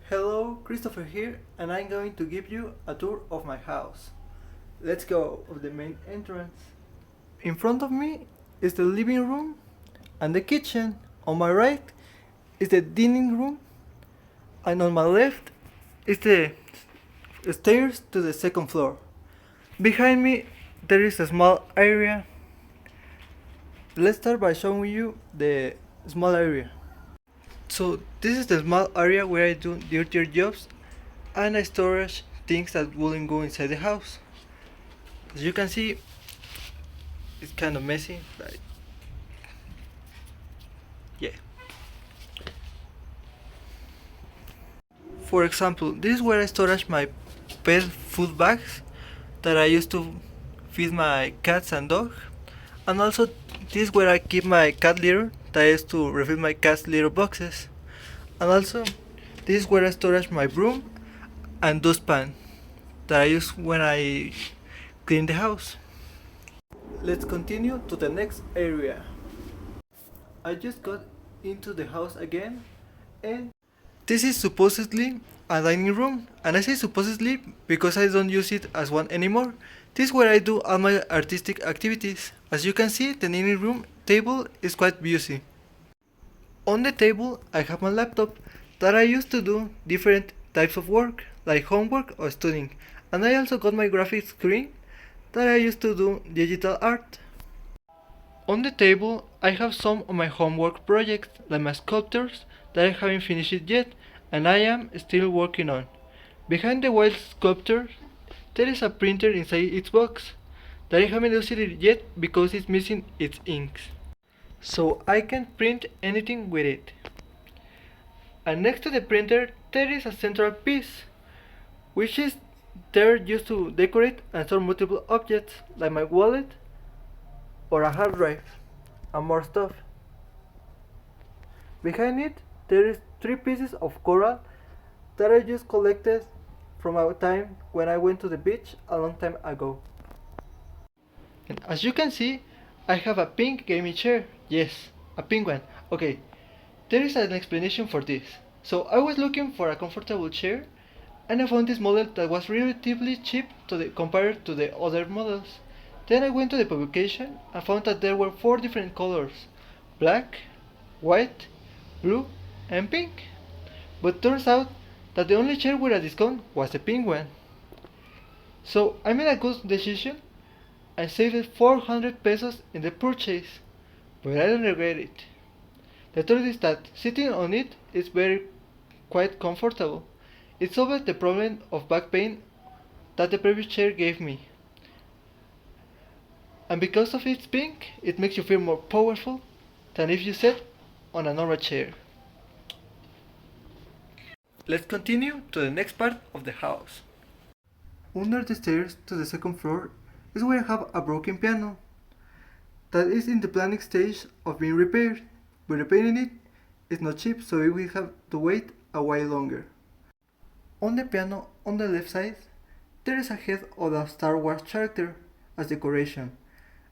Hello, Christopher here, and I'm going to give you a tour of my house. Let's go of the main entrance. In front of me is the living room and the kitchen. On my right is the dining room, and on my left is the stairs to the second floor. Behind me there is a small area. Let's start by showing you the small area. So this is the small area where I do dirtier jobs and I storage things that wouldn't go inside the house. As you can see, it's kind of messy, but yeah. For example, this is where I storage my pet food bags that I used to feed my cats and dog, and also this is where I keep my cat litter that I used to refill my cat's litter boxes, and also this is where I storage my broom and dustpan that I use when I clean the house. Let's continue to the next area. I just got into the house again, and this is supposedly a dining room, and I say supposedly because I don't use it as one anymore. This is where I do all my artistic activities. As you can see, the dining room table is quite busy. On the table, I have my laptop that I use to do different types of work, like homework or studying, and I also got my graphics screen that I use to do digital art. On the table, I have some of my homework projects, like my sculptures that I haven't finished yet and I am still working on. Behind the wild sculpture, there is a printer inside its box that I haven't used it yet because it's missing its inks. So I can print anything with it. And next to the printer, there is a central piece, which is there used to decorate and store multiple objects, like my wallet or a hard drive, and more stuff. Behind it, there is 3 pieces of coral that I just collected from a time when I went to the beach a long time ago. And as you can see, I have a pink gaming chair. Yes, a pink one. Okay, there is an explanation for this. So I was looking for a comfortable chair and I found this model that was relatively cheap compared to the other models. Then I went to the publication and found that there were 4 different colors: black, white, blue, and pink. But turns out that the only chair with a discount was the pink one. So I made a good decision and saved 400 pesos in the purchase, but I don't regret it. The truth is that sitting on it is quite comfortable. It solved the problem of back pain that the previous chair gave me. And because of its pink, it makes you feel more powerful than if you sat on a normal chair. Let's continue to the next part of the house. Under the stairs to the second floor is where I have a broken piano that is in the planning stage of being repaired, but repairing it is not cheap, so we will have to wait a while longer. On the piano on the left side, there is a head of a Star Wars character as decoration,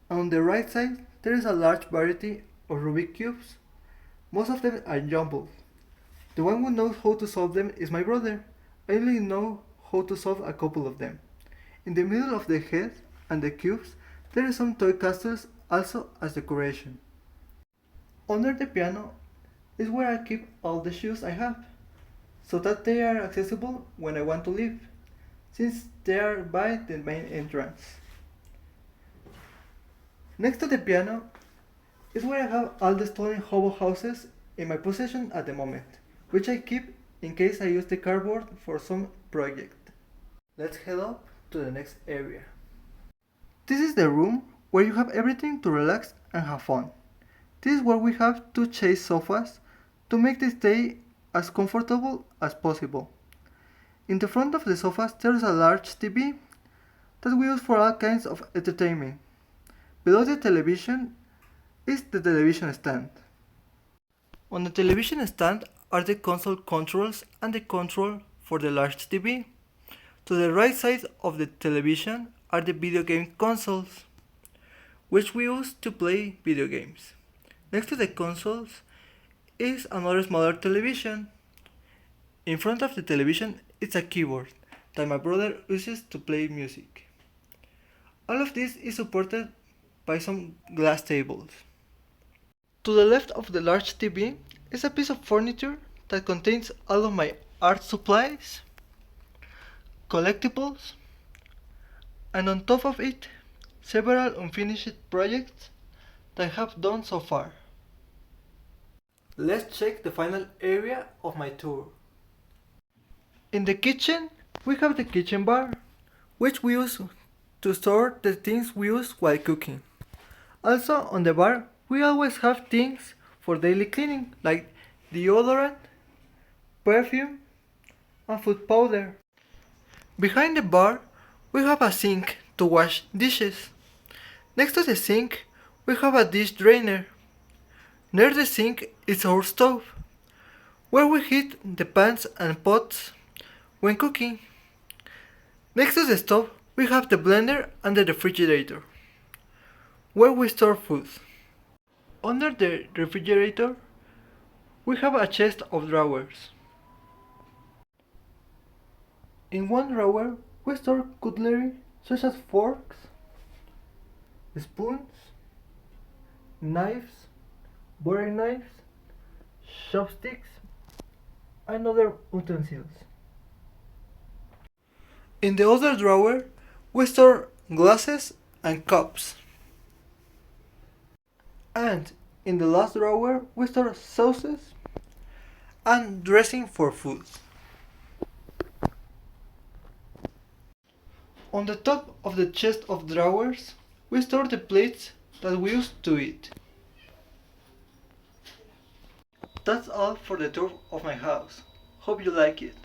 and on the right side there is a large variety of Rubik cubes. Most of them are jumbled. The one who knows how to solve them is my brother. I only know how to solve a couple of them. In the middle of the head and the cubes, there is some toy castles also as decoration. Under the piano is where I keep all the shoes I have, so that they are accessible when I want to leave, since they are by the main entrance. Next to the piano is where I have all the stolen hobo houses in my possession at the moment, which I keep in case I use the cardboard for some project. Let's head up to the next area. This is the room where you have everything to relax and have fun. This is where we have 2 chaise sofas to make the stay as comfortable as possible. In the front of the sofas there is a large TV that we use for all kinds of entertainment. Below the television is the television stand. On the television stand are the console controls and the control for the large TV. To the right side of the television are the video game consoles, which we use to play video games. Next to the consoles is another smaller television. In front of the television is a keyboard that my brother uses to play music. All of this is supported by some glass tables. To the left of the large TV is a piece of furniture that contains all of my art supplies, collectibles, and on top of it, several unfinished projects that I have done so far. Let's check the final area of my tour. In the kitchen, we have the kitchen bar, which we use to store the things we use while cooking. Also, on the bar, we always have things for daily cleaning, like deodorant, perfume, and food powder. Behind the bar, we have a sink to wash dishes. Next to the sink, we have a dish drainer. Near the sink is our stove, where we heat the pans and pots when cooking. Next to the stove, we have the blender and the refrigerator, where we store food. Under the refrigerator, we have a chest of drawers. In one drawer, we store cutlery such as forks, spoons, knives, butter knives, chopsticks, and other utensils. In the other drawer, we store glasses and cups. And in the last drawer, we store sauces and dressing for food. On the top of the chest of drawers, we store the plates that we use to eat. That's all for the tour of my house. Hope you like it.